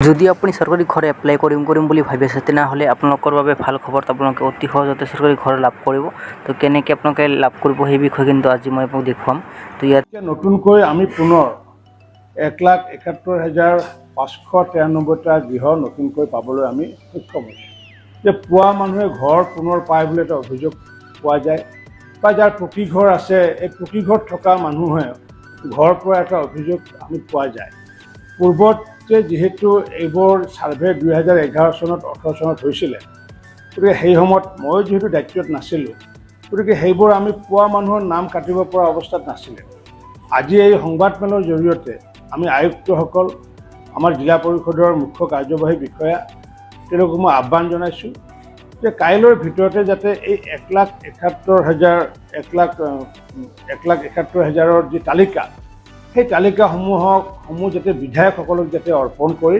যদি আপুনি চৰকাৰী ঘৰ এপ্লাই কৰিম বুলি ভাবি আছে তেনেহ'লে আপোনালোকৰ বাবে ভাল খবৰ। আপোনালোকে অতি সহজতে চৰকাৰী ঘৰ লাভ কৰিব। তো কেনেকৈ আপোনালোকে লাভ কৰিব সেই বিষয়ে কিন্তু আজি মই আপোনাক দেখুৱাম। তো ইয়াত নতুনকৈ আমি পুনৰ 1,71,593টা গৃহ নতুনকৈ পাবলৈ আমি সক্ষম হৈছোঁ। যে পোৱা মানুহে ঘৰ পুনৰ পায় বুলি এটা অভিযোগ পোৱা যায়, বা যাৰ পকী ঘৰ আছে এই পকী ঘৰত থকা মানুহে ঘৰ পোৱা এটা অভিযোগ আমি পোৱা যায়। পূৰ্বতে যিহেতু এইবোৰ ছাৰ্ভে 2011 চনত 18 চনত হৈছিলে, গতিকে সেই সময়ত ময়ো যিহেতু দায়িত্বত নাছিলোঁ, গতিকে সেইবোৰ আমি পোৱা মানুহৰ নাম কাটিব পৰা অৱস্থাত নাছিলে। আজি এই সংবাদমেলৰ জৰিয়তে আমি আয়ুক্তসকল, আমাৰ জিলা পৰিষদৰ মুখ্য কাৰ্যবাহী বিষয়া তেওঁলোকক মই আহ্বান জনাইছোঁ যে কাইলৈৰ ভিতৰতে যাতে এই 1,71,000ৰ যি তালিকা, সেই তালিকাসমূহ যাতে বিধায়কসকলক যাতে অৰ্পণ কৰি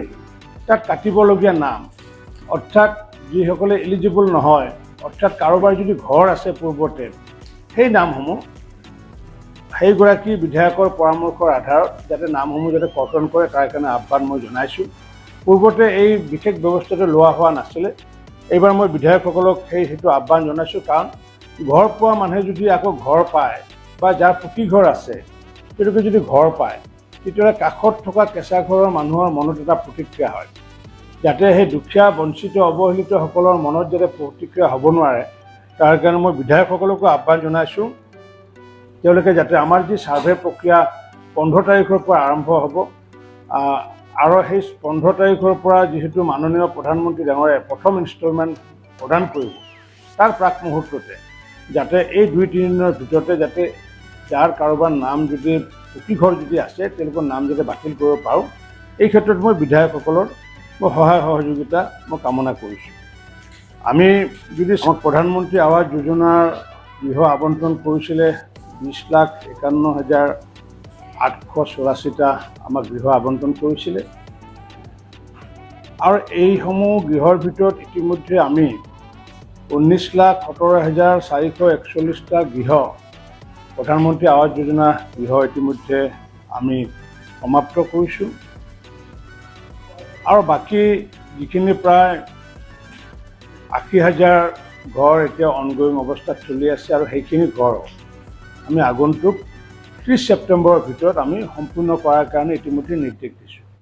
তাত কাটিবলগীয়া নাম, অৰ্থাৎ যিসকলে এলিজিবল নহয়, অৰ্থাৎ কাৰোবাৰ যদি ঘৰ আছে পূৰ্বতে, সেই নামসমূহ সেইগৰাকী বিধায়কৰ পৰামৰ্শৰ আধাৰত যাতে নামসমূহ যাতে কৰ্তন কৰে তাৰ কাৰণে আহ্বান মই জনাইছোঁ। পূৰ্বতে এই বিশেষ ব্যৱস্থাটো লোৱা হোৱা নাছিলে। এইবাৰ মই বিধায়কসকলক সেইটো আহ্বান জনাইছোঁ, কাৰণ ঘৰ পোৱা মানুহে যদি আকৌ ঘৰ পায়, বা যাৰ পকী ঘৰ আছে তেওঁলোকে যদি ঘৰ পায়, তেতিয়াহ'লে কাষত থকা কেঁচা ঘৰৰ মানুহৰ মনত এটা প্ৰতিক্ৰিয়া হয়। যাতে সেই দুখীয়া বঞ্চিত অৱহেলিতসকলৰ মনত যাতে প্ৰতিক্ৰিয়া হ'ব নোৱাৰে, তাৰ কাৰণে মই বিধায়কসকলকো আহ্বান জনাইছোঁ তেওঁলোকে যাতে আমাৰ যি ছাৰ্ভে প্ৰক্ৰিয়া 15 তাৰিখৰ পৰা আৰম্ভ হ'ব, আৰু সেই 15 তাৰিখৰ পৰা যিহেতু মাননীয় প্ৰধানমন্ত্ৰী ডাঙৰীয়াই প্ৰথম ইনষ্টলমেণ্ট প্ৰদান কৰিব, তাৰ প্ৰাক মুহূৰ্ততে যাতে এই 2-3 দিনৰ ভিতৰতে যাতে যাৰ কাৰোবাৰ নাম যদি পকী ঘৰ যদি আছে তেওঁলোকৰ নাম যাতে বাতিল কৰিব পাৰোঁ, এই ক্ষেত্ৰত মই বিধায়কসকলৰ মই সহায় সহযোগিতা মই কামনা কৰিছোঁ। আমি যদি আমাক প্ৰধানমন্ত্ৰী আৱাস যোজনাৰ গৃহ আবণ্টন কৰিছিলে 20,51,884টা আমাক গৃহ আবণ্টন কৰিছিলে, আৰু এইসমূহ গৃহৰ ভিতৰত ইতিমধ্যে আমি 19,17,441টা গৃহ প্ৰধানমন্ত্ৰী আৱাস যোজনা গৃহ ইতিমধ্যে আমি সমাপ্ত কৰিছোঁ, আৰু বাকী যিখিনি প্ৰায় 80,000 ঘৰ এতিয়া অনগয়িং অৱস্থাত চলি আছে, আৰু সেইখিনি ঘৰ আমি আগন্তুক 30 ছেপ্টেম্বৰৰ ভিতৰত আমি সম্পূৰ্ণ কৰাৰ কাৰণে ইতিমধ্যে নিৰ্দেশ দিছোঁ।